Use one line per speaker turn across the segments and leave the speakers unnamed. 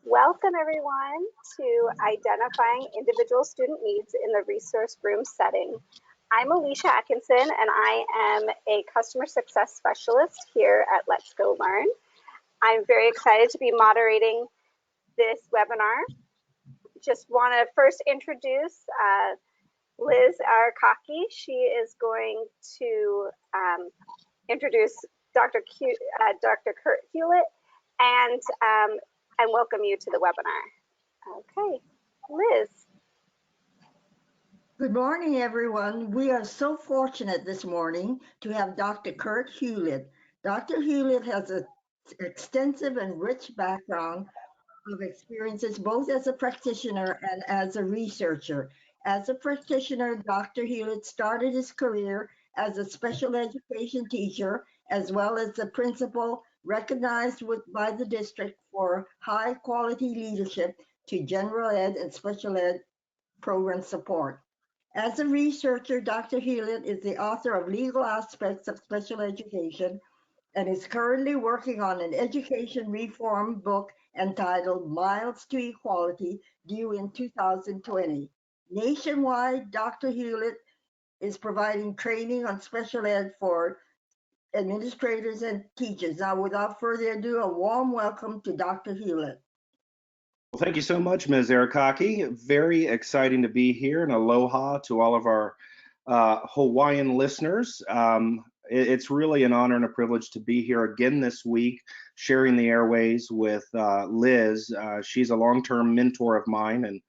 Welcome everyone to Identifying Individual Student Needs in the Resource Room Setting. I'm Alicia Atkinson and I am a Customer Success Specialist here at Let's Go Learn. I'm very excited to be moderating this webinar. Just want to first introduce Liz Arakaki. She is going to introduce Dr. Kurt Hulett and welcome you to the webinar. Okay, Liz.
Good morning, everyone. We are so fortunate this morning to have Dr. Kurt Hulett. Dr. Hulett has an extensive and rich background of experiences both as a practitioner and as a researcher. As a practitioner, Dr. Hulett started his career as a special education teacher as well as the principal recognized by the district for high quality leadership to general ed and special ed program support. As a researcher, Dr. Hulett is the author of Legal Aspects of Special Education and is currently working on an education reform book entitled Miles to Equality, due in 2020. Nationwide, Dr. Hulett is providing training on special ed for administrators and teachers. Now, without further ado, a warm welcome to Dr. Hulett.
Well, thank you so much, Ms. Arakaki. Very exciting to be here, and aloha to all of our Hawaiian listeners. It's really an honor and a privilege to be here again this week, sharing the airways with Liz. She's a long-term mentor of mine, and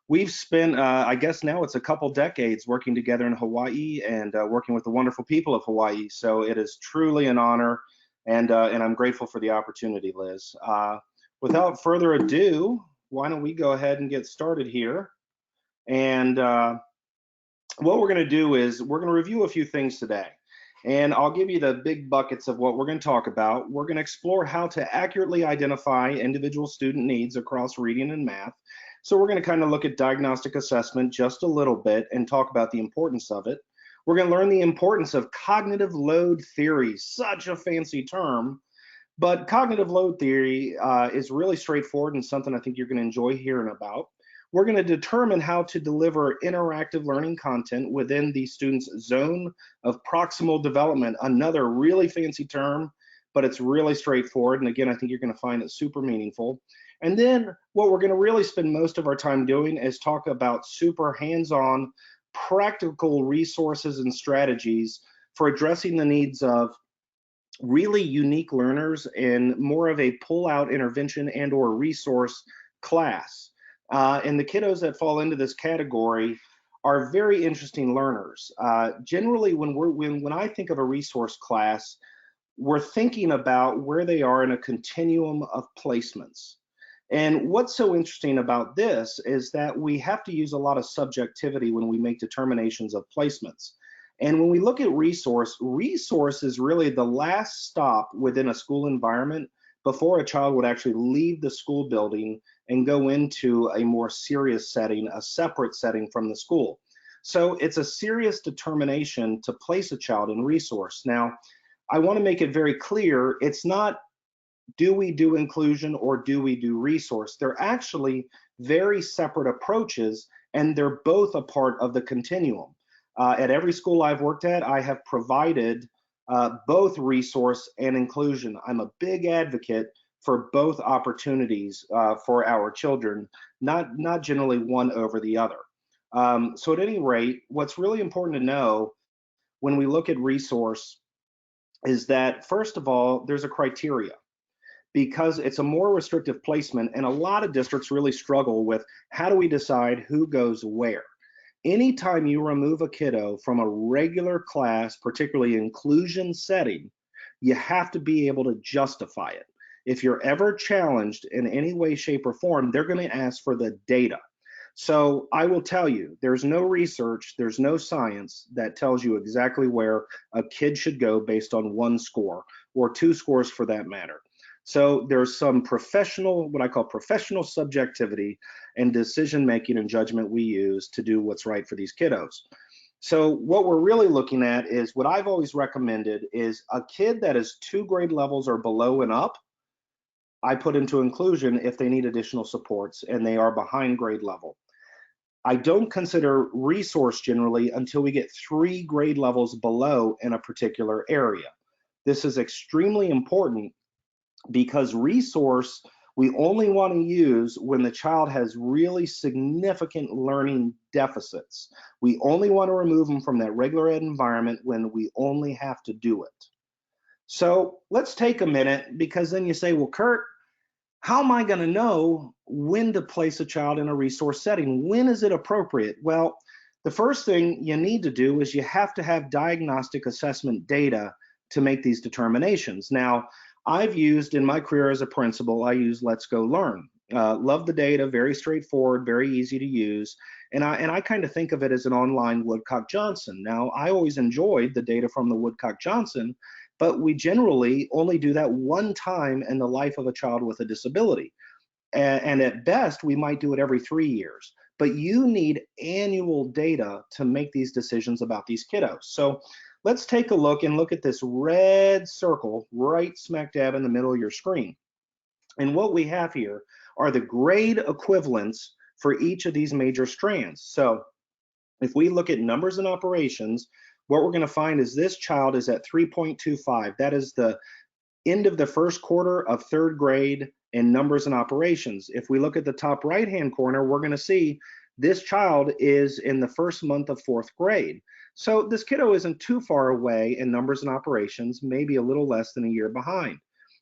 we've spent, I guess now it's a couple decades working together in Hawaii and working with the wonderful people of Hawaii. So it is truly an honor, and I'm grateful for the opportunity, Liz. Without further ado, why don't we go ahead and get started here? And what we're going to do is we're going to review a few things today. And I'll give you the big buckets of what we're going to talk about. We're going to explore how to accurately identify individual student needs across reading and math. So we're going to kind of look at diagnostic assessment just a little bit and talk about the importance of it. We're going to learn the importance of cognitive load theory, such a fancy term. But cognitive load theory is really straightforward and something I think you're going to enjoy hearing about. We're going to determine how to deliver interactive learning content within the student's zone of proximal development, another really fancy term, but it's really straightforward. And again, I think you're going to find it super meaningful. And then what we're going to really spend most of our time doing is talk about super hands-on practical resources and strategies for addressing the needs of really unique learners in more of a pull-out intervention and or resource class. And the kiddos that fall into this category are very interesting learners. Generally, when I think of a resource class, we're thinking about where they are in a continuum of placements. And what's so interesting about this is that we have to use a lot of subjectivity when we make determinations of placements. And when we look at resource is really the last stop within a school environment before a child would actually leave the school building and go into a more serious setting, a separate setting from the school. So it's a serious determination to place a child in resource. Now, I want to make it very clear, it's not do we do inclusion or do we do resource? They're actually very separate approaches, and they're both a part of the continuum. At every school I've worked at, I have provided both resource and inclusion. I'm a big advocate for both opportunities for our children, not generally one over the other. So at any rate, what's really important to know when we look at resource is that, first of all, there's a criteria, because it's a more restrictive placement, and a lot of districts really struggle with how do we decide who goes where. Anytime you remove a kiddo from a regular class, particularly inclusion setting, you have to be able to justify it. If you're ever challenged in any way, shape, or form, they're going to ask for the data. So I will tell you, there's no research, there's no science that tells you exactly where a kid should go based on one score, or two scores for that matter. So there's some professional, what I call professional subjectivity and decision-making and judgment we use to do what's right for these kiddos. So what we're really looking at is what I've always recommended is a kid that is 2 grade levels or below and up I put into inclusion if they need additional supports and they are behind grade level. I don't consider resource generally until we get 3 grade levels below in a particular area. This is extremely important because resource we only want to use when the child has really significant learning deficits. We only want to remove them from that regular ed environment when we only have to do it. So let's take a minute, because then you say, well, Kurt, how am I going to know when to place a child in a resource setting? When is it appropriate? Well, the first thing you need to do is you have to have diagnostic assessment data to make these determinations. Now, I've used in my career as a principal, I use Let's Go Learn. Love the data, very straightforward, very easy to use. And I kind of think of it as an online Woodcock-Johnson. Now, I always enjoyed the data from the Woodcock-Johnson, but we generally only do that one time in the life of a child with a disability. And at best, we might do it every 3 years. But you need annual data to make these decisions about these kiddos. So let's take a look at this red circle right smack dab in the middle of your screen. And what we have here are the grade equivalents for each of these major strands. So if we look at numbers and operations, what we're going to find is this child is at 3.25. That is the end of the first quarter of 3rd grade in numbers and operations. If we look at the top right-hand corner, we're going to see this child is in the first month of 4th grade. So this kiddo isn't too far away in numbers and operations, maybe a little less than a year behind.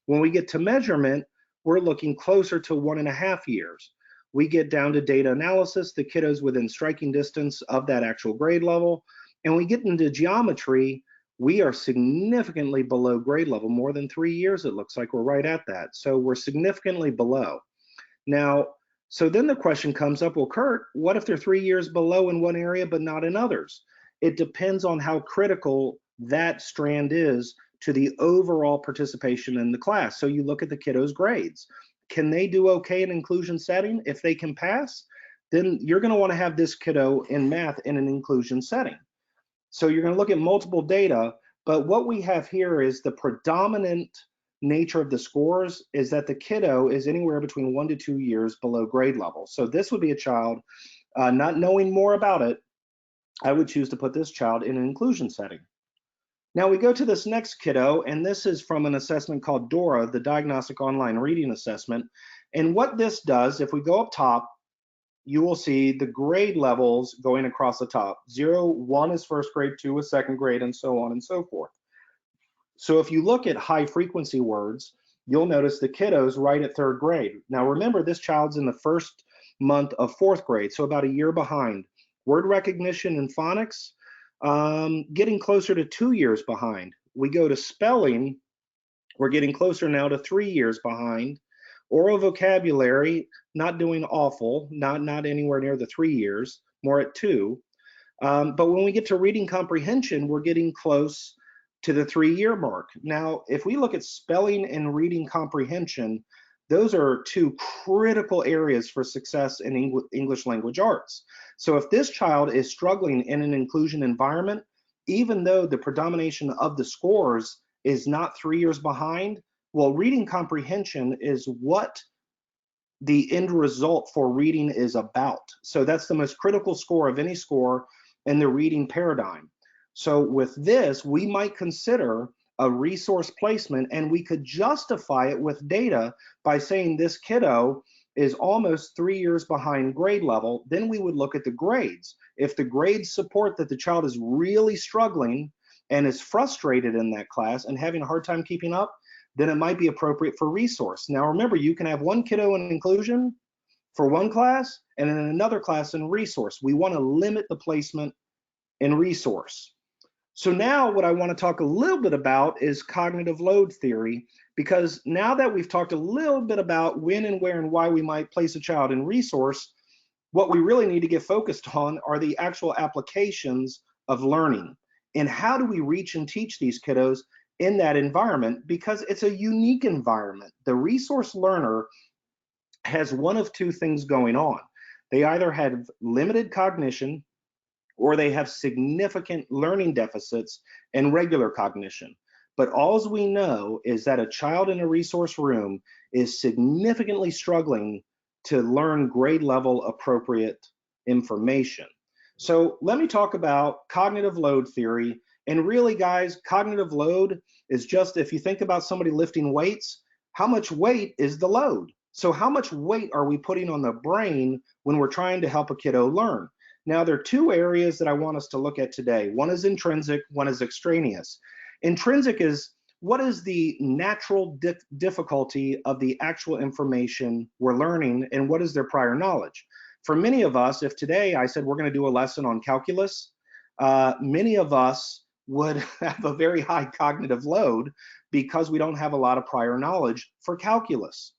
When we get to measurement, we're looking closer to 1.5 years. We get down to data analysis, the kiddo's within striking distance of that actual grade level. And we get into geometry, we are significantly below grade level, more than 3 years it looks like we're right at that. So we're significantly below. Now, so then the question comes up, well, Kurt, what if they're 3 years below in one area but not in others? It depends on how critical that strand is to the overall participation in the class. So you look at the kiddo's grades. Can they do okay in inclusion setting? If they can pass, then you're going to want to have this kiddo in math in an inclusion setting. So you're going to look at multiple data, but what we have here is the predominant nature of the scores is that the kiddo is anywhere between 1 to 2 years below grade level. So this would be a child, not knowing more about it, I would choose to put this child in an inclusion setting. Now we go to this next kiddo, and this is from an assessment called DORA, the Diagnostic Online Reading Assessment. And what this does, if we go up top, you will see the grade levels going across the top. 0, 1 is 1st grade, 2 is 2nd grade, and so on and so forth. So if you look at high frequency words, you'll notice the kiddo's right at 3rd grade. Now remember, this child's in the first month of 4th grade, so about a year behind. Word recognition and phonics, getting closer to 2 years behind. We go to spelling, we're getting closer now to 3 years behind. Oral vocabulary, not doing awful, not anywhere near the 3 years, more at 2. But when we get to reading comprehension, we're getting close to the 3-year mark. Now, if we look at spelling and reading comprehension, those are 2 critical areas for success in English language arts. So if this child is struggling in an inclusion environment, even though the predomination of the scores is not 3 years behind, well, reading comprehension is what the end result for reading is about. So that's the most critical score of any score in the reading paradigm. So with this, we might consider a resource placement, and we could justify it with data by saying this kiddo is almost 3 years behind grade level. Then we would look at the grades. If the grades support that the child is really struggling and is frustrated in that class and having a hard time keeping up, then it might be appropriate for resource. Now remember, you can have one kiddo in inclusion for one class and in another class in resource. We want to limit the placement in resource. So now what I want to talk a little bit about is cognitive load theory, because now that we've talked a little bit about when and where and why we might place a child in resource, what we really need to get focused on are the actual applications of learning. And how do we reach and teach these kiddos in that environment? Because it's a unique environment. The resource learner has one of 2 things going on. They either have limited cognition or they have significant learning deficits and regular cognition. but all we know is that a child in a resource room is significantly struggling to learn grade level appropriate information. So let me talk about cognitive load theory. And really, guys, cognitive load is just, if you think about somebody lifting weights, how much weight is the load? So how much weight are we putting on the brain when we're trying to help a kiddo learn? Now, there are two areas that I want us to look at today. One is intrinsic, one is extraneous. Intrinsic is, what is the natural difficulty of the actual information we're learning, and what is their prior knowledge? For many of us, if today I said we're going to do a lesson on calculus, many of us would have a very high cognitive load because we don't have a lot of prior knowledge for calculus.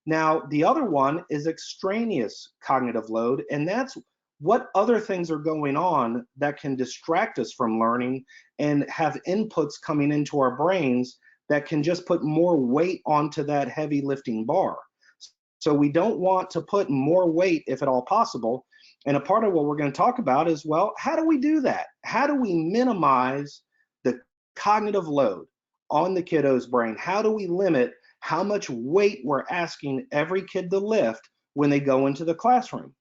Now, the other one is extraneous cognitive load, and that's what other things are going on that can distract us from learning and have inputs coming into our brains that can just put more weight onto that heavy lifting bar. So we don't want to put more weight if at all possible. And a part of what we're going to talk about is, well, how do we do that? How do we minimize the cognitive load on the kiddo's brain? How do we limit how much weight we're asking every kid to lift when they go into the classroom?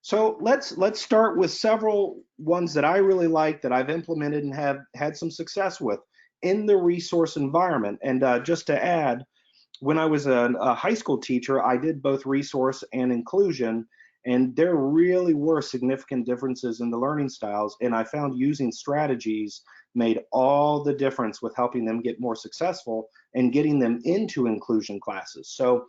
So let's start with several ones that I really like, that I've implemented and have had some success with in the resource environment. And just to add, when I was a high school teacher, I did both resource and inclusion, and there really were significant differences in the learning styles, and I found using strategies made all the difference with helping them get more successful and getting them into inclusion classes. So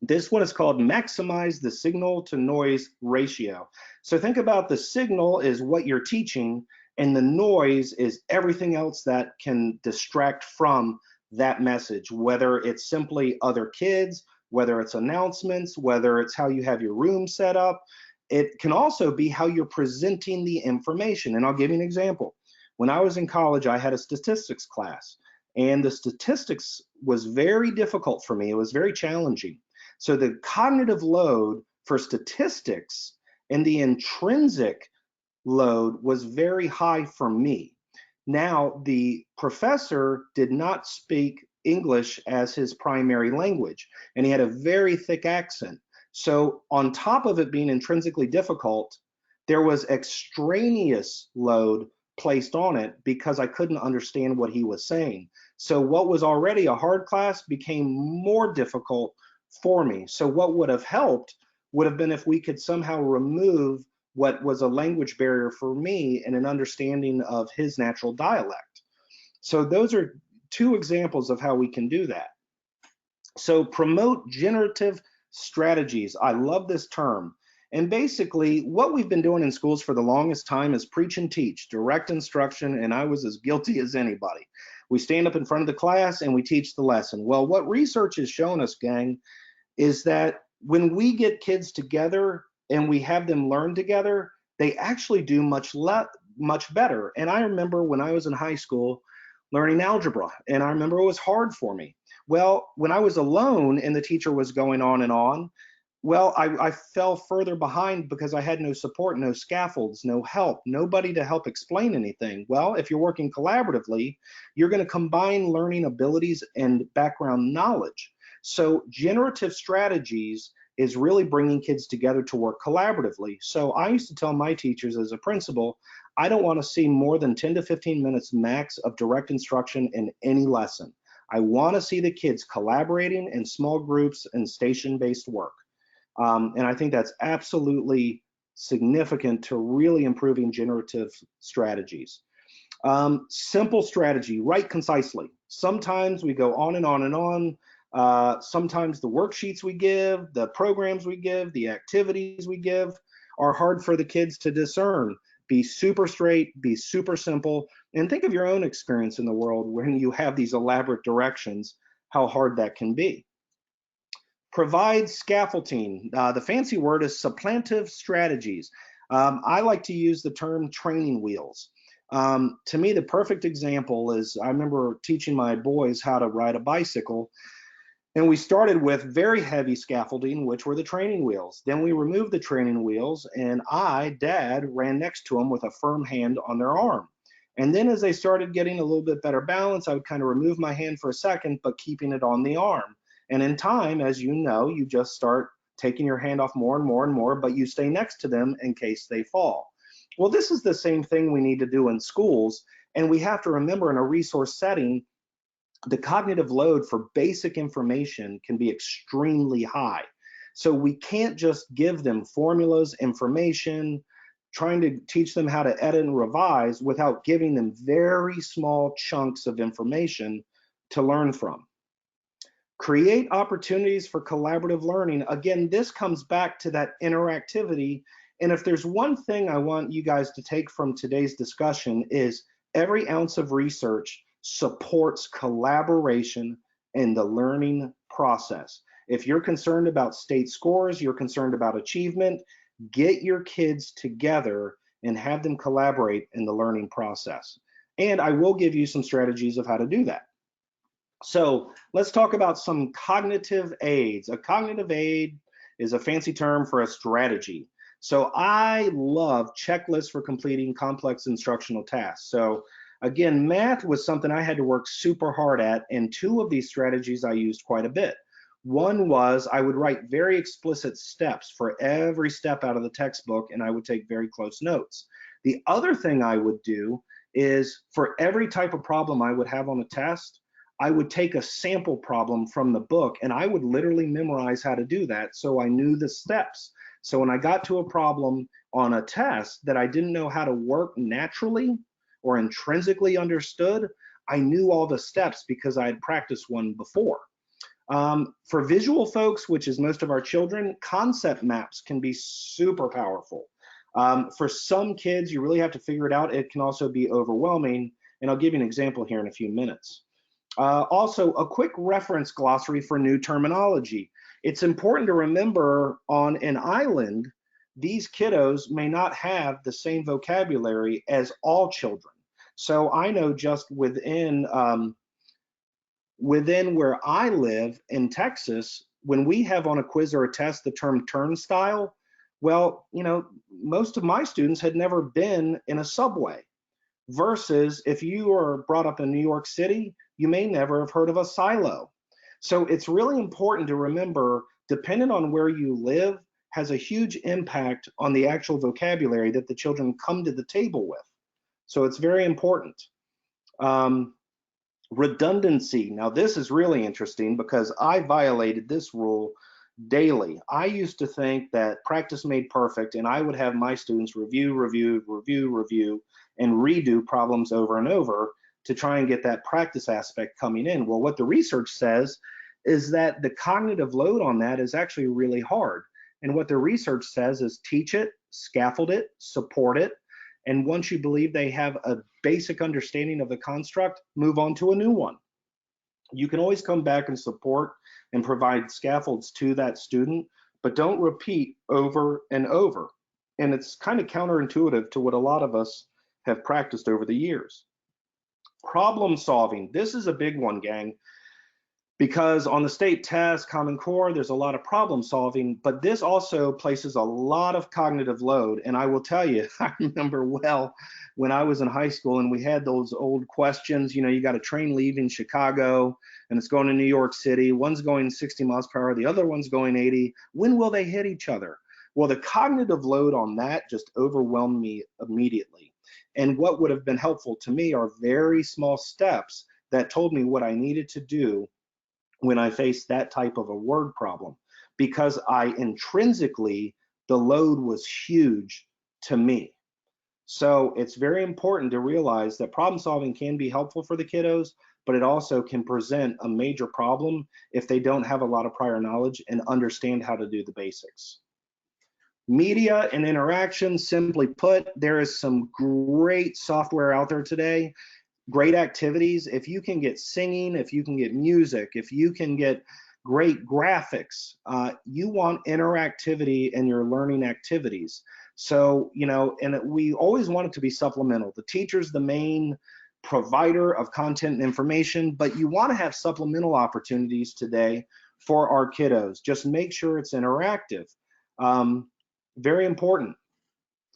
this one is called maximize the signal to noise ratio. So think about the signal is what you're teaching, and the noise is everything else that can distract from that message, whether it's simply other kids, whether it's announcements, whether it's how you have your room set up. It can also be how you're presenting the information. And I'll give you an example. When I was in college, I had a statistics class, and the statistics was very difficult for me. It was very challenging. So the cognitive load for statistics and the intrinsic load was very high for me. Now, the professor did not speak English as his primary language, and he had a very thick accent. So on top of it being intrinsically difficult, there was extraneous load placed on it because I couldn't understand what he was saying. So what was already a hard class became more difficult for me. So what would have helped would have been if we could somehow remove what was a language barrier for me and an understanding of his natural dialect. So those are two examples of how we can do that. So promote generative strategies. I love this term. And basically what we've been doing in schools for the longest time is preach and teach, direct instruction, and I was as guilty as anybody. We stand up in front of the class and we teach the lesson. Well, what research has shown us, gang, is that when we get kids together and we have them learn together, they actually do much better. And I remember when I was in high school learning algebra, and I remember it was hard for me. Well, when I was alone and the teacher was going on and on, well, I fell further behind because I had no support, no scaffolds, no help, nobody to help explain anything. Well, if you're working collaboratively, you're going to combine learning abilities and background knowledge. So generative strategies is really bringing kids together to work collaboratively. So I used to tell my teachers as a principal, I don't want to see more than 10 to 15 minutes max of direct instruction in any lesson. I want to see the kids collaborating in small groups and station-based work. And I think that's absolutely significant to really improving generative strategies. Simple strategy, write concisely. Sometimes we go on and on and on. Sometimes the worksheets we give, the programs we give, the activities we give are hard for the kids to discern. Be super straight, be super simple, and think of your own experience in the world when you have these elaborate directions, how hard that can be. Provide scaffolding. The fancy word is supplantive strategies. I like to use the term training wheels. To me, the perfect example is I remember teaching my boys how to ride a bicycle, and we started with very heavy scaffolding, which were the training wheels. Then we removed the training wheels, and Dad, ran next to them with a firm hand on their arm. And then as they started getting a little bit better balance, I would kind of remove my hand for a second, but keeping it on the arm. And in time, as you know, you just start taking your hand off more and more and more, but you stay next to them in case they fall. Well, this is the same thing we need to do in schools. And we have to remember, in a resource setting, the cognitive load for basic information can be extremely high. So we can't just give them formulas, information, trying to teach them how to edit and revise without giving them very small chunks of information to learn from. Create opportunities for collaborative learning. Again, this comes back to that interactivity. And if there's one thing I want you guys to take from today's discussion, is every ounce of research supports collaboration in the learning process. If you're concerned about state scores, you're concerned about achievement, get your kids together and have them collaborate in the learning process. And I will give you some strategies of how to do that. So let's talk about some cognitive aids. A cognitive aid is a fancy term for a strategy. So I love checklists for completing complex instructional tasks. So again, math was something I had to work super hard at, and two of these strategies I used quite a bit. One was I would write very explicit steps for every step out of the textbook, and I would take very close notes. The other thing I would do is, for every type of problem I would have on a test, I would take a sample problem from the book, and I would literally memorize how to do that, so I knew the steps. So when I got to a problem on a test that I didn't know how to work naturally or intrinsically understood, I knew all the steps because I had practiced one before. For visual folks, which is most of our children, concept maps can be super powerful. For some kids, you really have to figure it out. It can also be overwhelming, and I'll give you an example here in a few minutes. Also, a quick reference glossary for new terminology. It's important to remember, on an island, these kiddos may not have the same vocabulary as all children. So I know just within where I live in Texas, when we have on a quiz or a test the term turnstile, well, you know, most of my students had never been in a subway. Versus if you are brought up in New York City, you may never have heard of a silo. So it's really important to remember, depending on where you live, has a huge impact on the actual vocabulary that the children come to the table with. So it's very important. Redundancy. Now this is really interesting because I violated this rule daily. I used to think that practice made perfect, and I would have my students review, and redo problems over and over to try and get that practice aspect coming in. Well, what the research says is that the cognitive load on that is actually really hard. And what the research says is teach it, scaffold it, support it, and once you believe they have a basic understanding of the construct, move on to a new one. You can always come back and support and provide scaffolds to that student, but don't repeat over and over. And it's kind of counterintuitive to what a lot of us have practiced over the years. Problem solving. This is a big one, gang, because on the state test, Common Core, there's a lot of problem solving, but this also places a lot of cognitive load. And I will tell you, I remember well when I was in high school and we had those old questions, you know, you got a train leaving Chicago and it's going to New York City. One's going 60 miles per hour, the other one's going 80. When will they hit each other? Well, the cognitive load on that just overwhelmed me immediately. And what would have been helpful to me are very small steps that told me what I needed to do when I faced that type of a word problem, because I intrinsically, the load was huge to me. So it's very important to realize that problem solving can be helpful for the kiddos, but it also can present a major problem if they don't have a lot of prior knowledge and understand how to do the basics. Media and interaction, simply put, there is some great software out there today, great activities. If you can get singing, if you can get music, if you can get great graphics, you want interactivity in your learning activities. So, you know, and we always want it to be supplemental. The teacher's the main provider of content and information, but you want to have supplemental opportunities today for our kiddos. Just make sure it's interactive. Very important.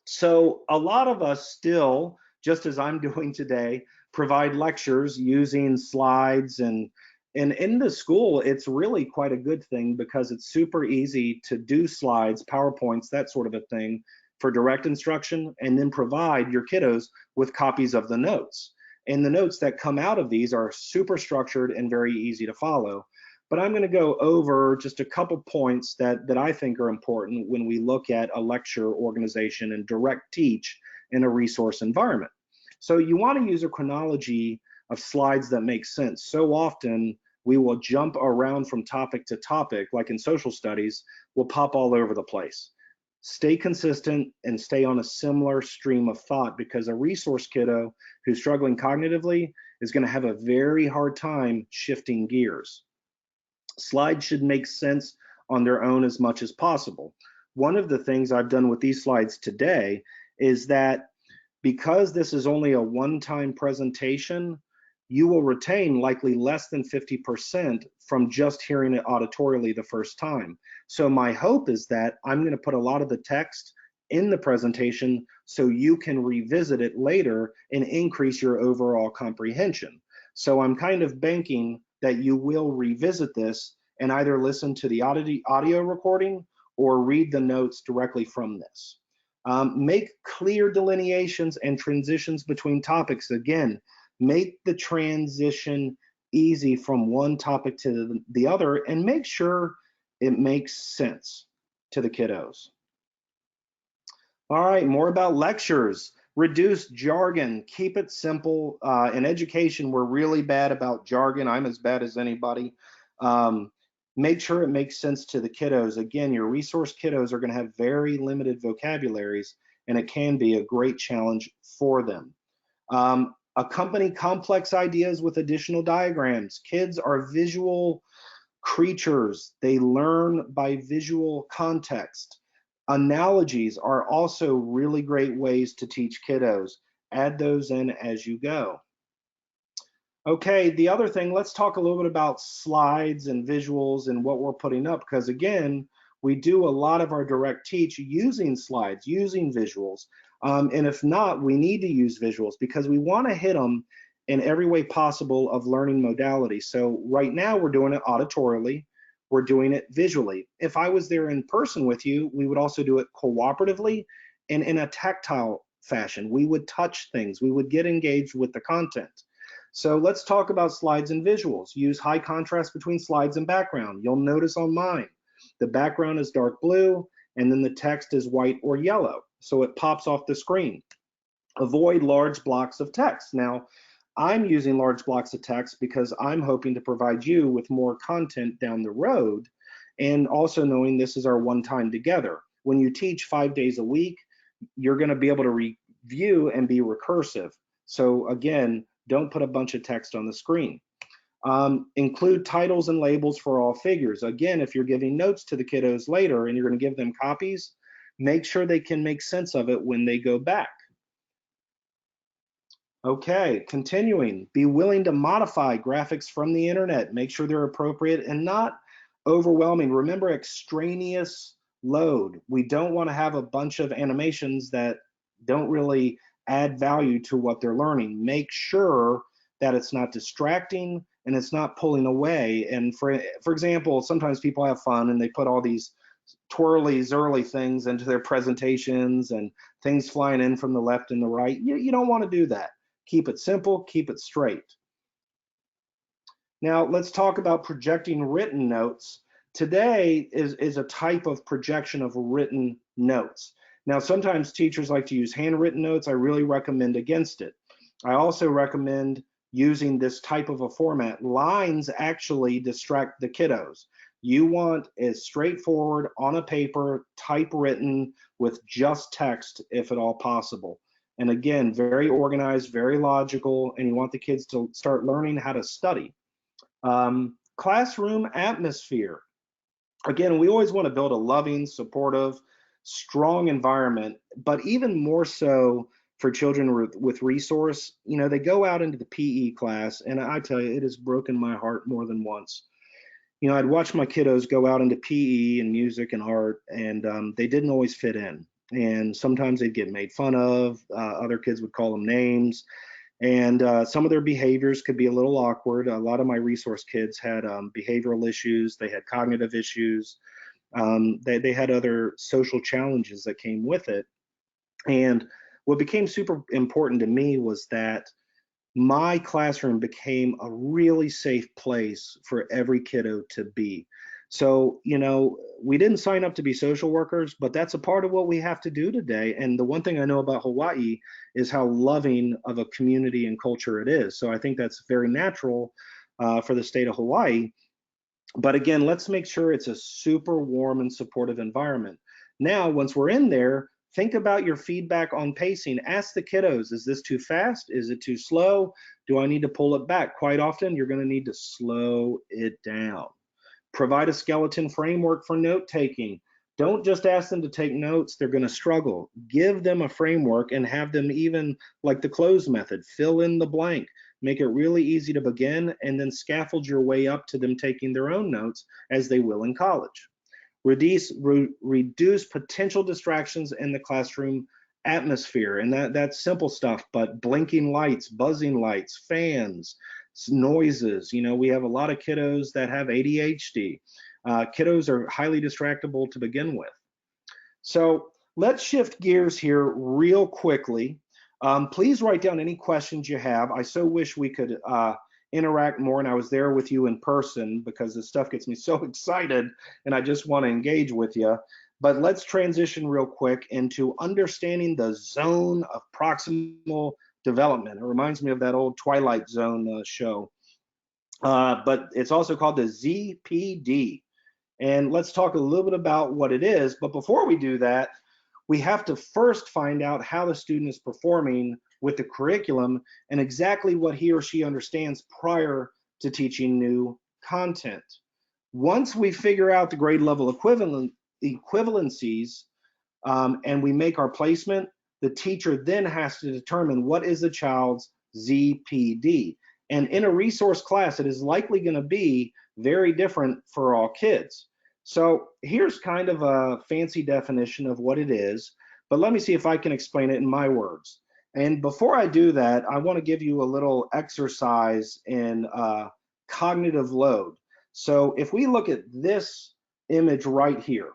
So a lot of us still just as I'm doing today, provide lectures using slides, and in the school, it's really quite a good thing because it's super easy to do slides, PowerPoints, that sort of a thing for direct instruction, and then provide your kiddos with copies of the notes. And the notes that come out of these are super structured and very easy to follow. But I'm going to go over just a couple points that I think are important when we look at a lecture organization and direct teach in a resource environment. So you want to use a chronology of slides that make sense. So often we will jump around from topic to topic, like in social studies, we'll pop all over the place. Stay consistent and stay on a similar stream of thought, because a resource kiddo who's struggling cognitively is going to have a very hard time shifting gears. Slides should make sense on their own as much as possible. One of the things I've done with these slides today is that because this is only a one-time presentation, you will retain likely less than 50% from just hearing it auditorily the first time. So my hope is that I'm going to put a lot of the text in the presentation so you can revisit it later and increase your overall comprehension. So I'm kind of banking that you will revisit this and either listen to the audio recording or read the notes directly from this. Make clear delineations and transitions between topics. Again, make the transition easy from one topic to the other, and make sure it makes sense to the kiddos. All right, more about lectures. Reduce jargon, keep it simple. In education, we're really bad about jargon. I'm as bad as anybody. Make sure it makes sense to the kiddos. Again, your resource kiddos are going to have very limited vocabularies, and it can be a great challenge for them. Accompany complex ideas with additional diagrams. Kids are visual creatures. They learn by visual context. Analogies are also really great ways to teach kiddos. Add those in as you go. Okay, the other thing, let's talk a little bit about slides and visuals and what we're putting up, because again, we do a lot of our direct teach using slides, using visuals. And if not, we need to use visuals because we want to hit them in every way possible of learning modality. So right now we're doing it auditorily, we're doing it visually. If I was there in person with you, we would also do it cooperatively and in a tactile fashion. We would touch things, we would get engaged with the content. So let's talk about slides and visuals. Use high contrast between slides and background. You'll notice on mine, the background is dark blue and then the text is white or yellow, so it pops off the screen. Avoid large blocks of text. Now, I'm using large blocks of text because I'm hoping to provide you with more content down the road, and also knowing this is our one time together. When you teach 5 days a week, you're going to be able to review and be recursive. So again, don't put a bunch of text on the screen. Include titles and labels for all figures. Again, if you're giving notes to the kiddos later and you're going to give them copies, make sure they can make sense of it when they go back. Okay, continuing, be willing to modify graphics from the internet. Make sure they're appropriate and not overwhelming. Remember, extraneous load. We don't want to have a bunch of animations that don't really add value to what they're learning. Make sure that it's not distracting and it's not pulling away. And for example, sometimes people have fun and they put all these twirly, zurly things into their presentations and things flying in from the left and the right. You don't want to do that. Keep it simple, keep it straight. Now let's talk about projecting written notes. Today is a type of projection of written notes. Now sometimes teachers like to use handwritten notes. I really recommend against it. I also recommend using this type of a format. Lines actually distract the kiddos. You want as straightforward on a paper, typewritten with just text if at all possible. And again, very organized, very logical, and you want the kids to start learning how to study. Classroom atmosphere. Again, we always want to build a loving, supportive, strong environment, but even more so for children with resource. You know, they go out into the PE class, and I tell you, it has broken my heart more than once. You know, I'd watch my kiddos go out into PE and music and art, and they didn't always fit in. and sometimes they'd get made fun of. Other kids would call them names, and some of their behaviors could be a little awkward. A lot of my resource kids had behavioral issues, they had cognitive issues, they had other social challenges that came with it. And what became super important to me was that my classroom became a really safe place for every kiddo to be. So, you know, we didn't sign up to be social workers, but that's a part of what we have to do today. And the one thing I know about Hawaii is how loving of a community and culture it is. So I think that's very natural for the state of Hawaii. But again, let's make sure it's a super warm and supportive environment. Now, once we're in there, think about your feedback on pacing. Ask the kiddos, is this too fast? Is it too slow? Do I need to pull it back? Quite often, you're going to need to slow it down. Provide a skeleton framework for note taking. Don't just ask them to take notes, they're going to struggle. Give them a framework and have them, even like the close method, fill in the blank. Make it really easy to begin, and then scaffold your way up to them taking their own notes as they will in college. Reduce potential distractions in the classroom atmosphere, and that's simple stuff, but blinking lights, buzzing lights, fans, noises. You know, we have a lot of kiddos that have ADHD. Kiddos are highly distractible to begin with. So let's shift gears here real quickly. Please write down any questions you have. I so wish we could interact more and I was there with you in person, because this stuff gets me so excited and I just want to engage with you. But let's transition real quick into understanding the zone of proximal development. It reminds me of that old Twilight Zone show. But it's also called the ZPD. And let's talk a little bit about what it is. But before we do that, we have to first find out how the student is performing with the curriculum and exactly what he or she understands prior to teaching new content. Once we figure out the grade level equivalencies and we make our placement, the teacher then has to determine what is the child's ZPD. And in a resource class, it is likely going to be very different for all kids. So here's kind of a fancy definition of what it is, but let me see if I can explain it in my words. And before I do that, I want to give you a little exercise in cognitive load. So if we look at this image right here,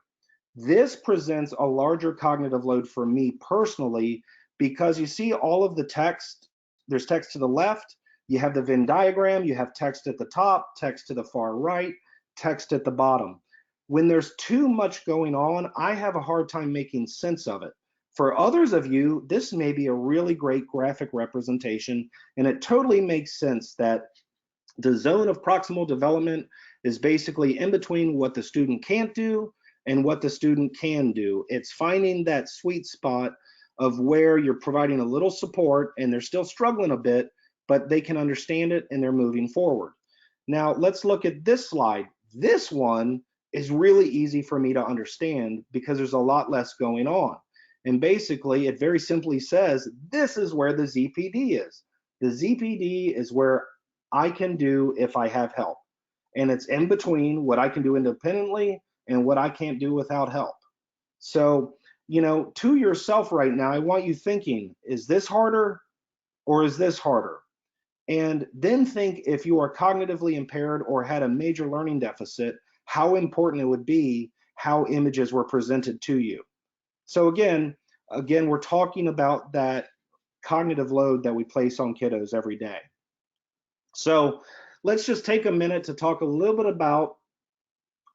this presents a larger cognitive load for me personally, because you see all of the text, there's text to the left, you have the Venn diagram, you have text at the top, text to the far right, text at the bottom. When there's too much going on, I have a hard time making sense of it. For others of you, this may be a really great graphic representation, and it totally makes sense that the zone of proximal development is basically in between what the student can't do and what the student can do. It's finding that sweet spot of where you're providing a little support and they're still struggling a bit, but they can understand it and they're moving forward. Now, let's look at this slide. This one is really easy for me to understand because there's a lot less going on. And basically, it very simply says, this is where the ZPD is. The ZPD is where I can do if I have help. And it's in between what I can do independently and what I can't do without help. So, you know, to yourself right now, I want you thinking, is this harder or is this harder? And then think, if you are cognitively impaired or had a major learning deficit, how important it would be how images were presented to you. So again, we're talking about that cognitive load that we place on kiddos every day. So let's just take a minute to talk a little bit about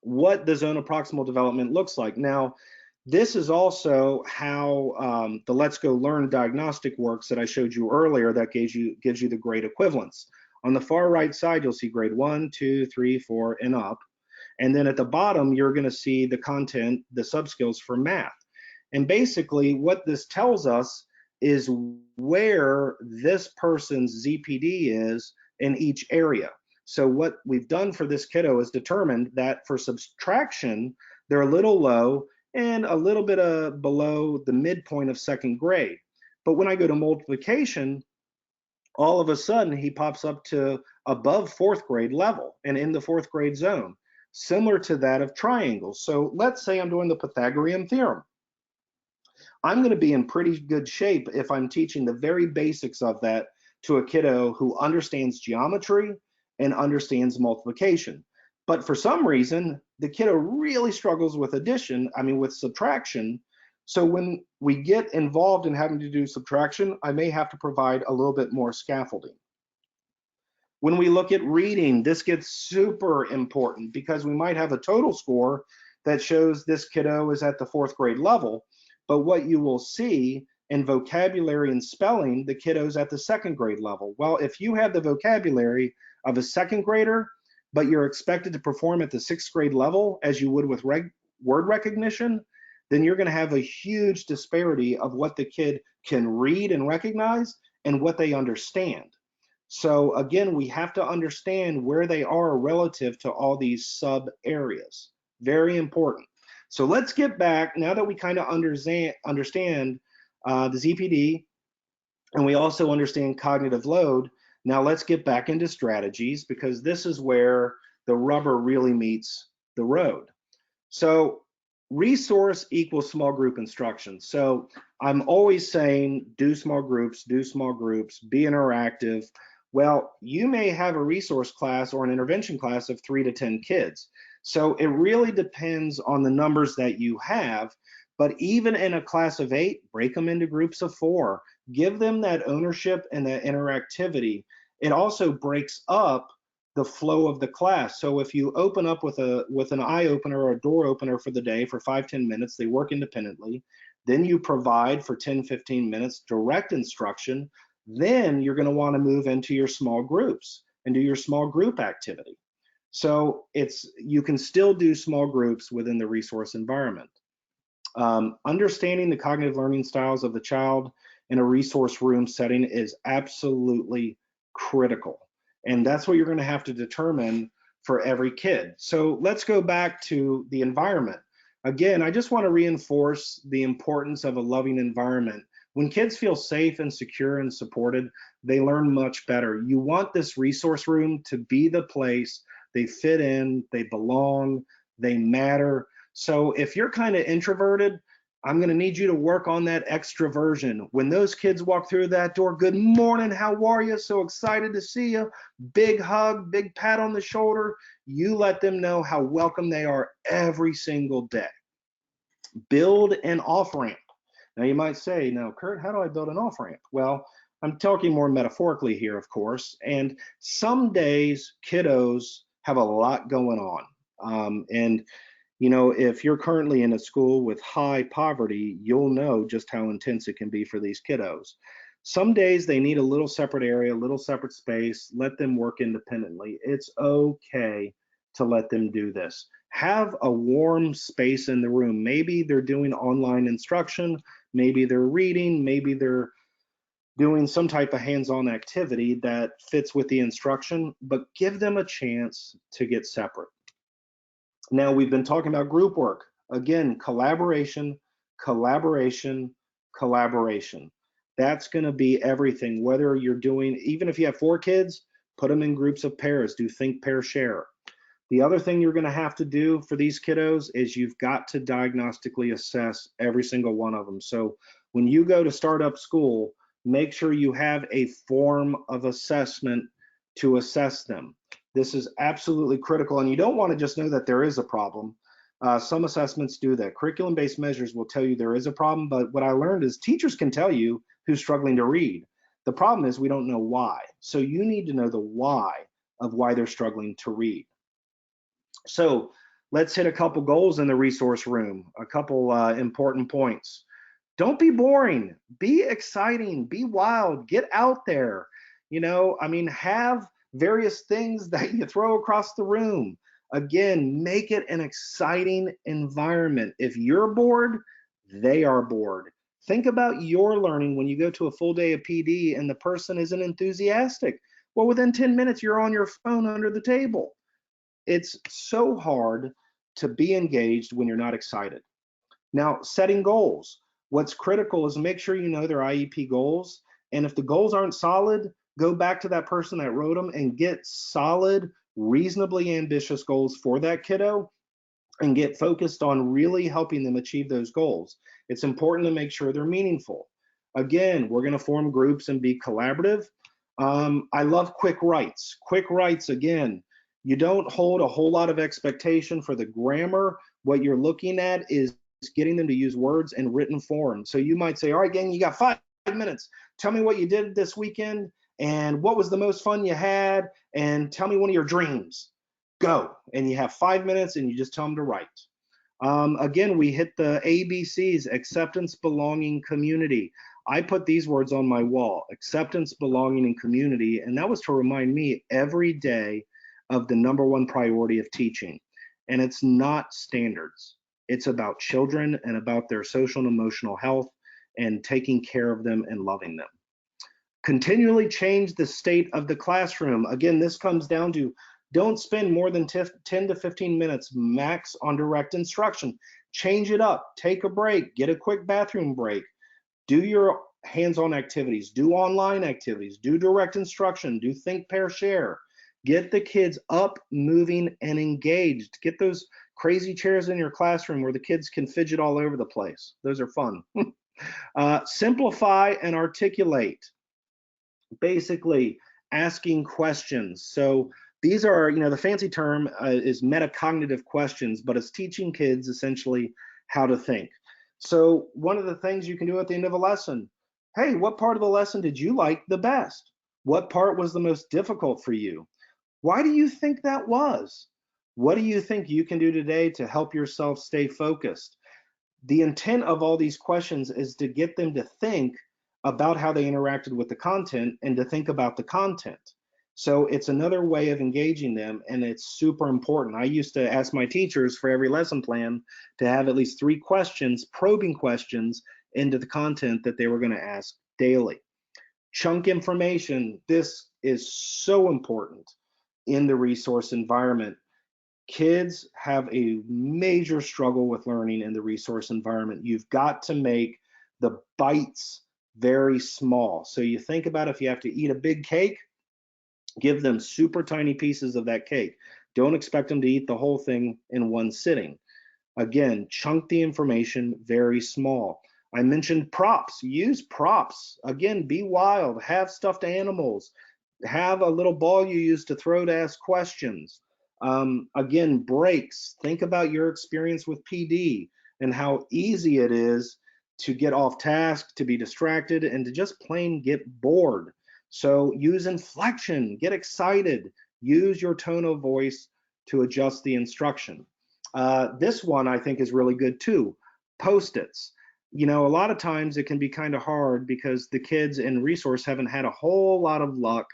what the zone of proximal development looks like. Now, this is also how the Let's Go Learn diagnostic works that I showed you earlier, that gives you the grade equivalence. On the far right side, you'll see grade 1, 2, 3, 4, and up. And then at the bottom, you're going to see the content, the subskills for math. And basically, what this tells us is where this person's ZPD is in each area. So what we've done for this kiddo is determined that for subtraction, they're a little low and a little bit below the midpoint of second grade. But when I go to multiplication, all of a sudden he pops up to above fourth grade level and in the fourth grade zone, similar to that of triangles. So let's say I'm doing the Pythagorean theorem. I'm going to be in pretty good shape if I'm teaching the very basics of that to a kiddo who understands geometry and understands multiplication. But for some reason, the kiddo really struggles with with subtraction. So when we get involved in having to do subtraction, I may have to provide a little bit more scaffolding. When we look at reading, this gets super important because we might have a total score that shows this kiddo is at the 4th grade level, but what you will see in vocabulary and spelling, the kiddo's at the 2nd grade level. Well, if you have the vocabulary of a 2nd grader, but you're expected to perform at the 6th grade level as you would with word recognition, then you're going to have a huge disparity of what the kid can read and recognize and what they understand. So again, we have to understand where they are relative to all these sub areas. Very important. So let's get back, now that we kind of understand the ZPD, and we also understand cognitive load, now let's get back into strategies, because this is where the rubber really meets the road. So resource equals small group instruction. So I'm always saying do small groups, be interactive. Well, you may have a resource class or an intervention class of 3 to 10 kids. So it really depends on the numbers that you have. But even in a class of 8, break them into groups of 4. Give them that ownership and that interactivity. It also breaks up the flow of the class. So if you open up with an eye opener or a door opener for the day for 5-10 minutes, they work independently. Then you provide for 10-15 minutes direct instruction. Then you're going to want to move into your small groups and do your small group activity. So you can still do small groups within the resource environment. Understanding the cognitive learning styles of the child in a resource room setting is absolutely critical. And that's what you're going to have to determine for every kid. So let's go back to the environment. Again, I just want to reinforce the importance of a loving environment. When kids feel safe and secure and supported, they learn much better. You want this resource room to be the place they fit in, they belong, they matter. So if you're kind of introverted, I'm going to need you to work on that extroversion. When those kids walk through that door, good morning, how are you? So excited to see you. Big hug, big pat on the shoulder. You let them know how welcome they are every single day. Build an off-ramp. Now you might say, now, Kurt, how do I build an off-ramp? Well, I'm talking more metaphorically here, of course. And some days kiddos have a lot going on. You know, if you're currently in a school with high poverty, you'll know just how intense it can be for these kiddos. Some days they need a little separate area, a little separate space. Let them work independently. It's okay to let them do this. Have a warm space in the room. Maybe they're doing online instruction, maybe they're reading, maybe they're doing some type of hands-on activity that fits with the instruction, but give them a chance to get separate. Now, we've been talking about group work. Again, collaboration, collaboration, collaboration. That's going to be everything, whether you're doing, even if you have 4 kids, put them in groups of pairs, do think, pair, share. The other thing you're going to have to do for these kiddos is you've got to diagnostically assess every single one of them. So when you go to start up school, make sure you have a form of assessment to assess them. This is absolutely critical, and you don't want to just know that there is a problem. Some assessments do that. Curriculum-based measures will tell you there is a problem, but what I learned is teachers can tell you who's struggling to read. The problem is we don't know why. So you need to know the why of why they're struggling to read. So let's hit a couple goals in the resource room, a couple important points. Don't be boring, be exciting, be wild, get out there. You know, I mean, have various things that you throw across the room. Again, make it an exciting environment. If you're bored, they are bored. Think about your learning when you go to a full day of PD and the person isn't enthusiastic. Well, within 10 minutes, you're on your phone under the table. It's so hard to be engaged when you're not excited. Now, setting goals. What's critical is make sure you know their IEP goals. And if the goals aren't solid, go back to that person that wrote them and get solid, reasonably ambitious goals for that kiddo and get focused on really helping them achieve those goals. It's important to make sure they're meaningful. Again, we're going to form groups and be collaborative. I love quick writes. Quick writes, again, you don't hold a whole lot of expectation for the grammar. What you're looking at is getting them to use words in written form. So you might say, all right, gang, you got 5 minutes. Tell me what you did this weekend and what was the most fun you had, and tell me one of your dreams. Go. And you have 5 minutes and you just tell them to write. Again, we hit the ABCs: acceptance, belonging, community. I put these words on my wall: acceptance, belonging, and community. And that was to remind me every day of the #1 priority of teaching. And it's not standards. It's about children and about their social and emotional health and taking care of them and loving them. Continually change the state of the classroom. Again, this comes down to don't spend more than 10 to 15 minutes max on direct instruction. Change it up, take a break, get a quick bathroom break, do your hands-on activities, do online activities, do direct instruction, do think, pair, share. Get the kids up, moving, and engaged. Get those crazy chairs in your classroom where the kids can fidget all over the place. Those are fun. Simplify and articulate. Basically, asking questions. So these are, the fancy term is metacognitive questions, but it's teaching kids essentially how to think. So one of the things you can do at the end of a lesson, hey, what part of the lesson did you like the best? What part was the most difficult for you? Why do you think that was? What do you think you can do today to help yourself stay focused? The intent of all these questions is to get them to think about how they interacted with the content and to think about the content. So it's another way of engaging them, and it's super important. I used to ask my teachers for every lesson plan to have at least 3 questions, probing questions into the content that they were going to ask daily. Chunk information. This is so important in the resource environment. Kids have a major struggle with learning in the resource environment. You've got to make the bites very small. So you think about if you have to eat a big cake, give them super tiny pieces of that cake. Don't expect them to eat the whole thing in one sitting. Again, chunk the information very small. I mentioned props. Use props. Again, be wild. Have stuffed animals. Have a little ball you use to throw to ask questions. Again, breaks. Think about your experience with PD and how easy it is to get off task, to be distracted, and to just plain get bored. So use inflection, get excited, use your tone of voice to adjust the instruction. This one I think is really good too. Postits. A lot of times it can be kind of hard because the kids in resource haven't had a whole lot of luck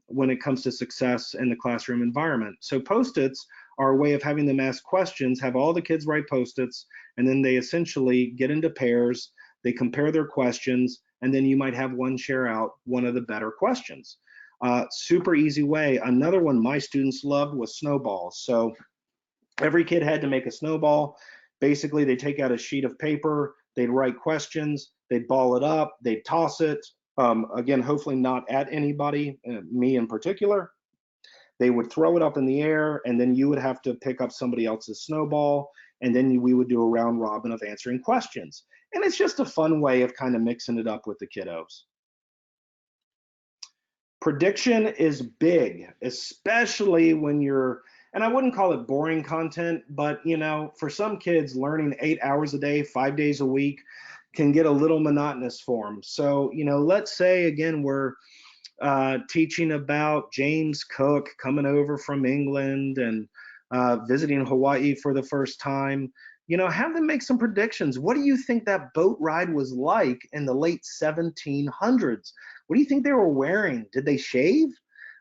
when it comes to success in the classroom environment. So Postits are a way of having them ask questions, have all the kids write Postits, and then they essentially get into pairs, they compare their questions, and then you might have one share out one of the better questions. Super easy way. Another one my students loved was snowballs. So every kid had to make a snowball. Basically, they take out a sheet of paper, they'd write questions, they'd ball it up, they'd toss it. Again, hopefully not at anybody, me in particular. They would throw it up in the air, and then you would have to pick up somebody else's snowball, and then we would do a round robin of answering questions. And it's just a fun way of kind of mixing it up with the kiddos. Prediction is big, especially when you're, and I wouldn't call it boring content, but for some kids, learning 8 hours a day, 5 days a week can get a little monotonous for them. So, let's say again, we're teaching about James Cook coming over from England and visiting Hawaii for the first time. Have them make some predictions. What do you think that boat ride was like in the late 1700s? What do you think they were wearing? Did they shave?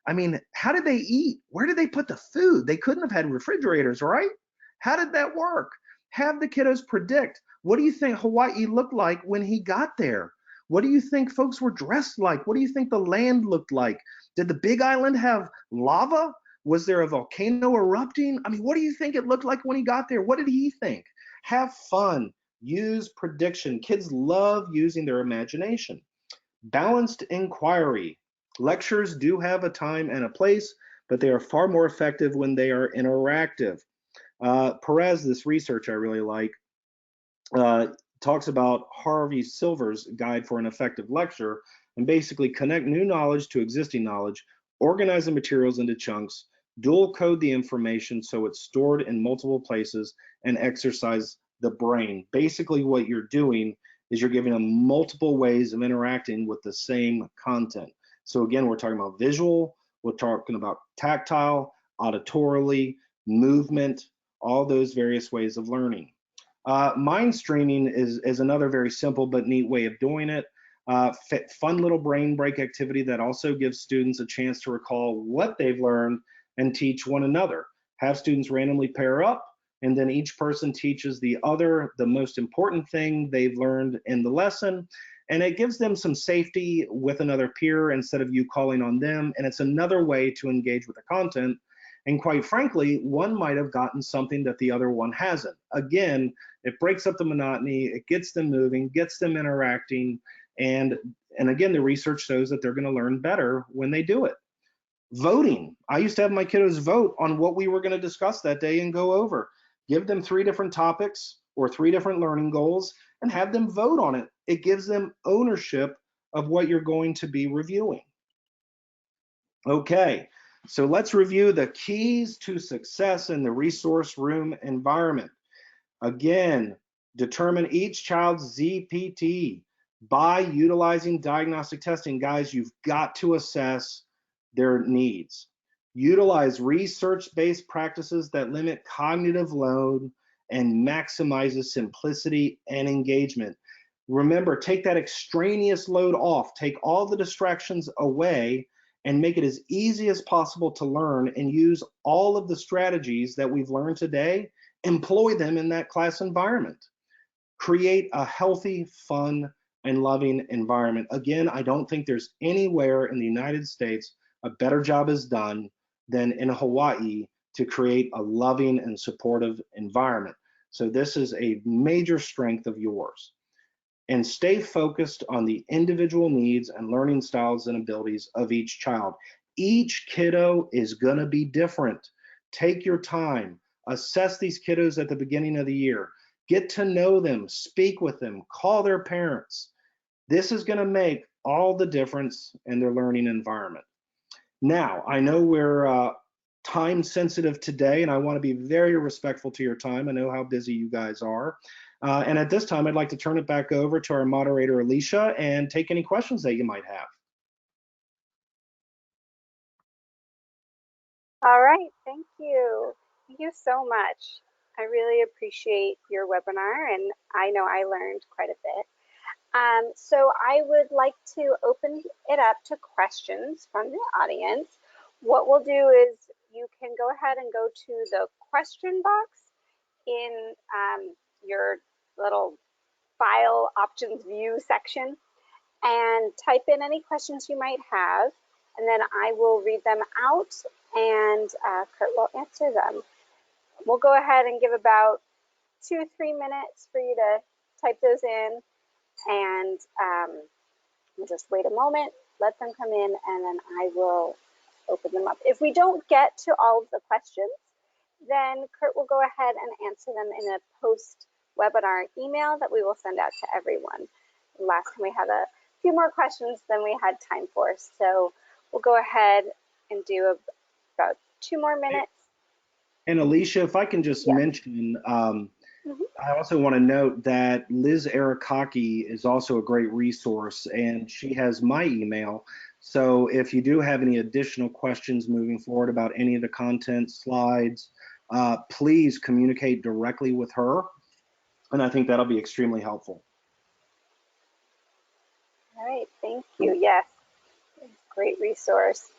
I mean, how did they eat? Where did they put the food? They couldn't have had refrigerators, right? How did that work? Have the kiddos predict. What do you think Hawaii looked like when he got there? What do you think folks were dressed like? What do you think the land looked like? Did the Big Island have lava? Was there a volcano erupting? I mean, what do you think it looked like when he got there? What did he think? Have fun. Use prediction. Kids love using their imagination. Balanced inquiry. Lectures do have a time and a place, but they are far more effective when they are interactive. Perez, this research I really like, talks about Harvey Silver's Guide for an Effective Lecture, and basically connect new knowledge to existing knowledge, organize the materials into chunks, dual code the information so it's stored in multiple places, and exercise the brain. Basically what you're doing is you're giving them multiple ways of interacting with the same content. So again, we're talking about visual, we're talking about tactile, auditorily, movement, all those various ways of learning. Mind streaming is another very simple but neat way of doing it. Fun little brain break activity that also gives students a chance to recall what they've learned and teach one another. Have students randomly pair up, and then each person teaches the other the most important thing they've learned in the lesson. And it gives them some safety with another peer instead of you calling on them. And it's another way to engage with the content. And quite frankly, one might have gotten something that the other one hasn't. Again, it breaks up the monotony, it gets them moving, gets them interacting, and again, the research shows that they're going to learn better when they do it. Voting. I used to have my kiddos vote on what we were going to discuss that day and go over. Give them 3 different topics or 3 different learning goals and have them vote on it. It gives them ownership of what you're going to be reviewing. Okay, so let's review the keys to success in the resource room environment. Again, determine each child's ZPT by utilizing diagnostic testing. Guys, you've got to assess their needs. Utilize research-based practices that limit cognitive load and maximizes simplicity and engagement. Remember, take that extraneous load off, take all the distractions away, and make it as easy as possible to learn, and use all of the strategies that we've learned today, employ them in that class environment. Create a healthy, fun, and loving environment. Again, I don't think there's anywhere in the United States a better job is done than in Hawaii to create a loving and supportive environment. So this is a major strength of yours. And stay focused on the individual needs and learning styles and abilities of each child. Each kiddo is gonna be different. Take your time, assess these kiddos at the beginning of the year, get to know them, speak with them, call their parents. This is gonna make all the difference in their learning environment. Now, I know we're time sensitive today, and I want to be very respectful to your time. I know how busy you guys are. And at this time, I'd like to turn it back over to our moderator, Alicia, and take any questions that you might have.
All right, thank you. Thank you so much. I really appreciate your webinar, and I know I learned quite a bit. So I would like to open it up to questions from the audience. What we'll do is you can go ahead and go to the question box in your little file options view section and type in any questions you might have, and then I will read them out and Kurt will answer them. We'll go ahead and give about 2 or 3 minutes for you to type those in, and we'll just wait a moment, let them come in, and then I will open them up. If we don't get to all of the questions, then Kurt will go ahead and answer them in a post-webinar email that we will send out to everyone. Last time we had a few more questions than we had time for, so we'll go ahead and do about 2 more minutes.
And Alicia, if I can just mention, I also want to note that Liz Arakaki is also a great resource, and she has my email. So if you do have any additional questions moving forward about any of the content slides, please communicate directly with her, and I think that'll be extremely helpful.
All right, thank you. Yes, great resource.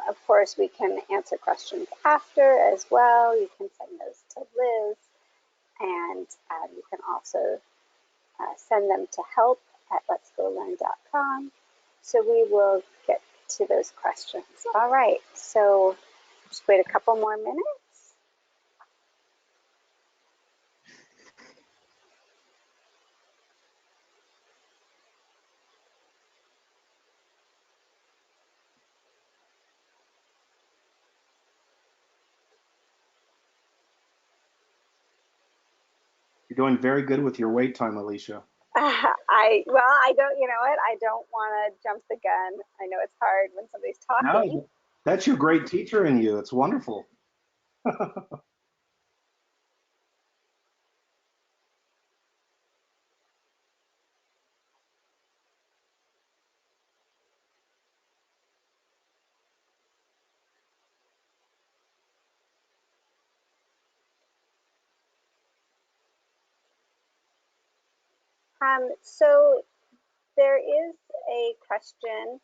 Of course, we can answer questions after as well. You can send those to Liz, and you can also send them to help@letsgolearn.com. So we will get to those questions. All right, so just wait a couple more minutes.
You're doing very good with your wait time, Alicia.
I don't, you know what? I don't want to jump the gun. I know it's hard when somebody's talking.
No, that's your great teacher in you. It's wonderful.
So there is a question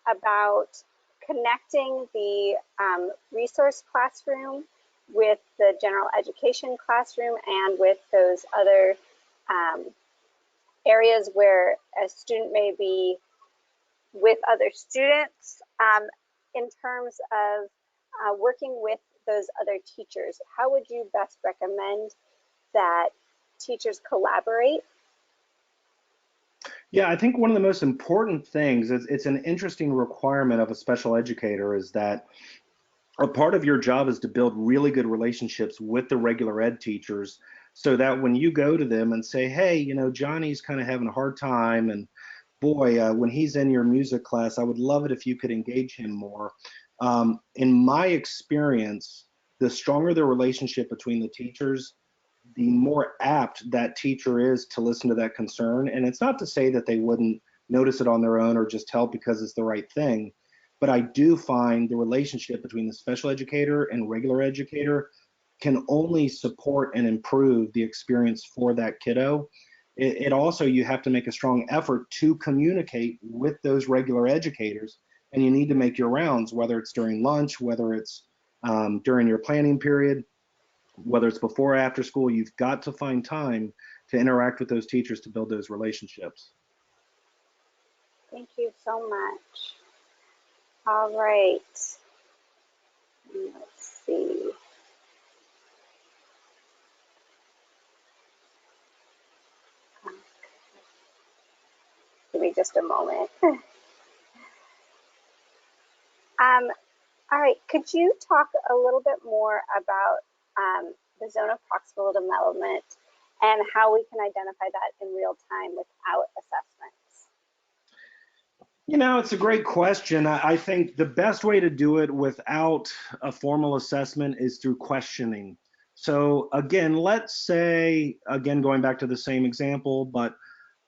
about connecting the resource classroom with the general education classroom and with those other areas where a student may be with other students in terms of working with those other teachers. How would you best recommend that teachers collaborate?
Yeah, I think one of the most important things is it's an interesting requirement of a special educator is that a part of your job is to build really good relationships with the regular ed teachers so that when you go to them and say, hey, you know, Johnny's kind of having a hard time, and boy, when he's in your music class, I would love it if you could engage him more. In my experience, the stronger the relationship between the teachers, the more apt that teacher is to listen to that concern. And it's not to say that they wouldn't notice it on their own or just help because it's the right thing. But I do find the relationship between the special educator and regular educator can only support and improve the experience for that kiddo. It also, you have to make a strong effort to communicate with those regular educators, and you need to make your rounds, whether it's during lunch, whether it's during your planning period, whether it's before or after school. You've got to find time to interact with those teachers to build those relationships.
Thank you so much. All right. Let's see. Give me just a moment. All right, could you talk a little bit more about the zone of proximal development and how we can identify that in real time without assessments?
You know, it's a great question. I think the best way to do it without a formal assessment is through questioning. So again, let's say, again, going back to the same example, but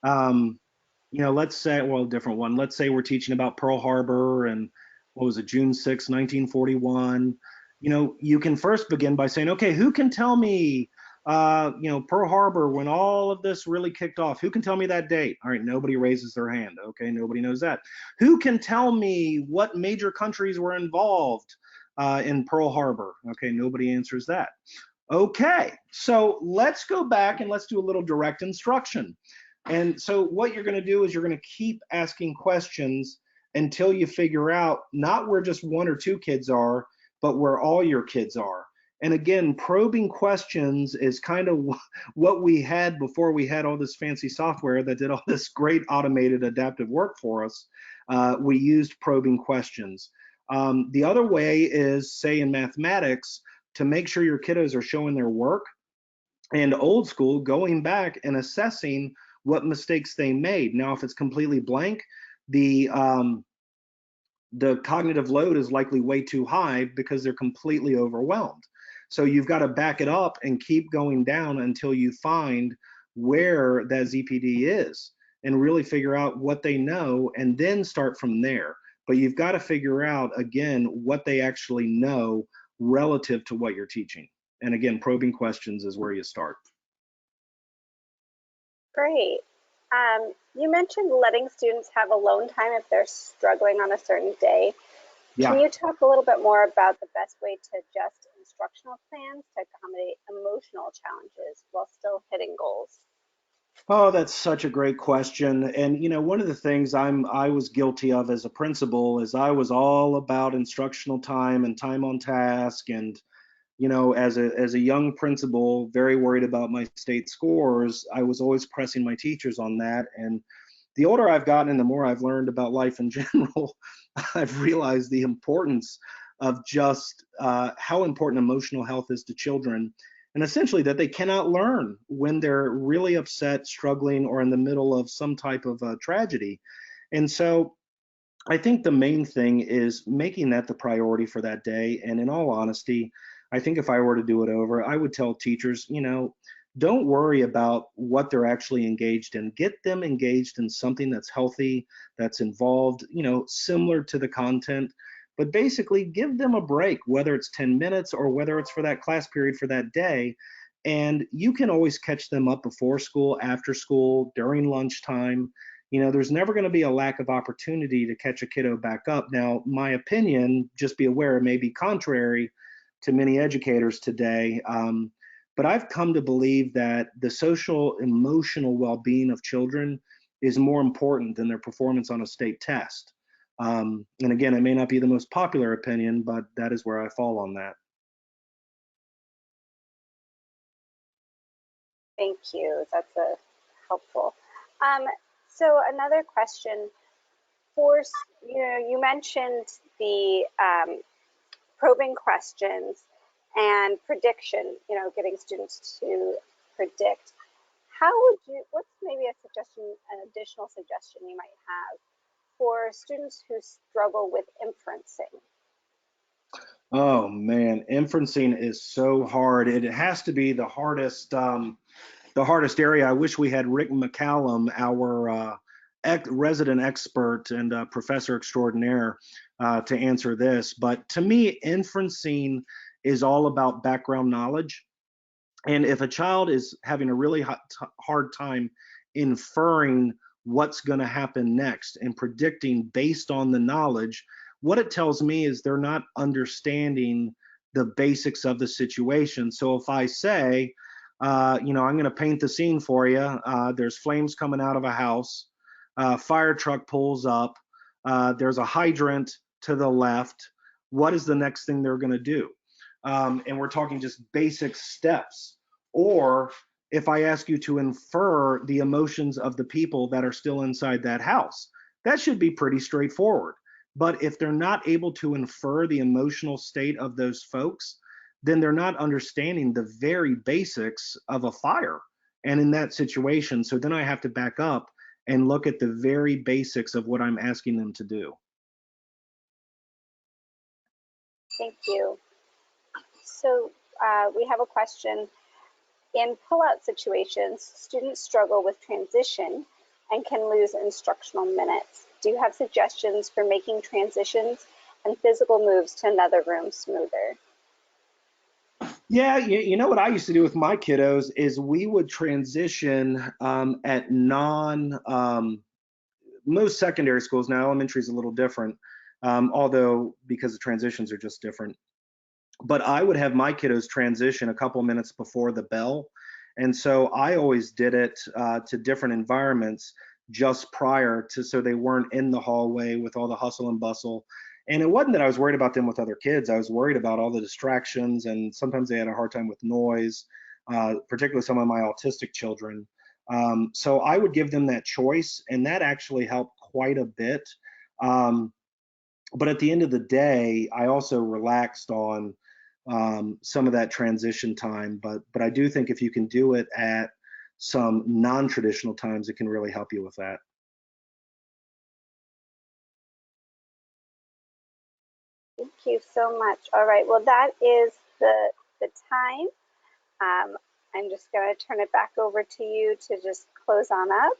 you know, let's say, well, a different one. Let's say we're teaching about Pearl Harbor and what was it, June 6, 1941. You know, you can first begin by saying, okay, who can tell me, you know, Pearl Harbor, when all of this really kicked off, who can tell me that date? All right, nobody raises their hand. Okay, nobody knows that. Who can tell me what major countries were involved in Pearl Harbor? Okay, nobody answers that. Okay, so let's go back and let's do a little direct instruction. And so what you're going to do is you're going to keep asking questions until you figure out not where just one or two kids are, but where all your kids are. And again, probing questions is kind of what we had before we had all this fancy software that did all this great automated adaptive work for us. We used probing questions. The other way is, say in mathematics, to make sure your kiddos are showing their work, and old school, going back and assessing what mistakes they made. Now, if it's completely blank, the cognitive load is likely way too high because they're completely overwhelmed. So you've got to back it up and keep going down until you find where that ZPD is and really figure out what they know and then start from there. But you've got to figure out, again, what they actually know relative to what you're teaching. And again, probing questions is where you start.
Great. You mentioned letting students have alone time if they're struggling on a certain day.
Yeah.
Can you talk a little bit more about the best way to adjust instructional plans to accommodate emotional challenges while still hitting goals?
Oh, that's such a great question. And you know, one of the things I was guilty of as a principal is I was all about instructional time and time on task. And you know, as a young principal, very worried about my state scores, I was always pressing my teachers on that. And the older I've gotten and the more I've learned about life in general, I've realized the importance of just how important emotional health is to children. and essentially that they cannot learn when they're really upset, struggling, or in the middle of some type of tragedy. And so I think the main thing is making that the priority for that day. And in all honesty, I think if I were to do it over, I would tell teachers, don't worry about what they're actually engaged in. Get them engaged in something that's healthy, that's involved, similar to the content. But basically, give them a break, whether it's 10 minutes or whether it's for that class period for that day. And you can always catch them up before school, after school, during lunchtime. There's never going to be a lack of opportunity to catch a kiddo back up. Now, my opinion, just be aware, may be contrary to many educators today. But I've come to believe that the social emotional well-being of children is more important than their performance on a state test. And again, it may not be the most popular opinion, but that is where I fall on that.
Thank you. That's helpful. So another question for, you mentioned the probing questions and prediction, getting students to predict. What's maybe a suggestion, an additional suggestion you might have for students who struggle with inferencing?
Oh man, inferencing is so hard. It has to be the hardest area. I wish we had Rick McCallum, our resident expert and professor extraordinaire, to answer this. But to me, inferencing is all about background knowledge. And if a child is having a really hard time inferring what's going to happen next and predicting based on the knowledge, what it tells me is they're not understanding the basics of the situation. So if I say, I'm going to paint the scene for you. There's flames coming out of a house. Fire truck pulls up. There's a hydrant to the left. What is the next thing they're going to do? And we're talking just basic steps. Or if I ask you to infer the emotions of the people that are still inside that house, that should be pretty straightforward. But if they're not able to infer the emotional state of those folks, then they're not understanding the very basics of a fire. And in that situation, so then I have to back up and look at the very basics of what I'm asking them to do.
Thank you. So we have a question. In pull-out situations, students struggle with transition and can lose instructional minutes. Do you have suggestions for making transitions and physical moves to another room smoother?
Yeah, you know what I used to do with my kiddos is we would transition at most secondary schools. Now elementary is a little different, although because the transitions are just different. But I would have my kiddos transition a couple minutes before the bell. And so I always did it to different environments just prior to, so they weren't in the hallway with all the hustle and bustle. And it wasn't that I was worried about them with other kids. I was worried about all the distractions, and sometimes they had a hard time with noise, particularly some of my autistic children. So I would give them that choice, and that actually helped quite a bit. But at the end of the day, I also relaxed on some of that transition time. But I do think if you can do it at some non-traditional times, it can really help you with that.
Thank you so much. All right, well, that is the time. I'm just going to turn it back over to you to just close on up.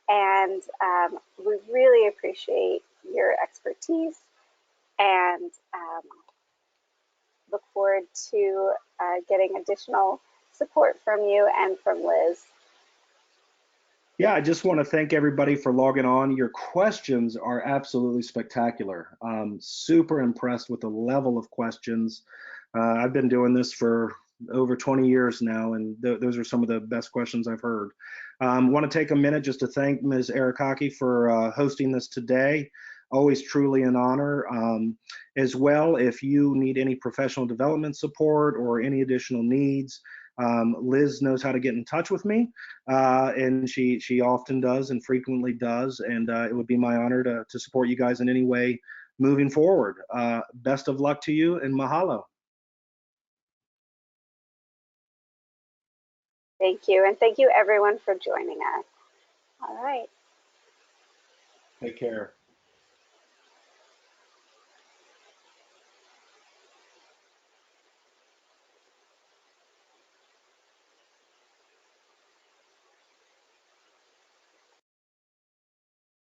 And we really appreciate your expertise and look forward to getting additional support from you and from Liz.
Yeah, I just want to thank everybody for logging on. Your questions are absolutely spectacular. Super impressed with the level of questions. I've been doing this for over 20 years now, and those are some of the best questions I've heard. Want to take a minute just to thank Ms. Arakaki for hosting this today. Always truly an honor. As well, if you need any professional development support or any additional needs, Liz knows how to get in touch with me, and she often does and frequently does, and it would be my honor to support you guys in any way moving forward. Best of luck to you, and mahalo.
Thank you, and thank you everyone for joining us. All right.
Take care.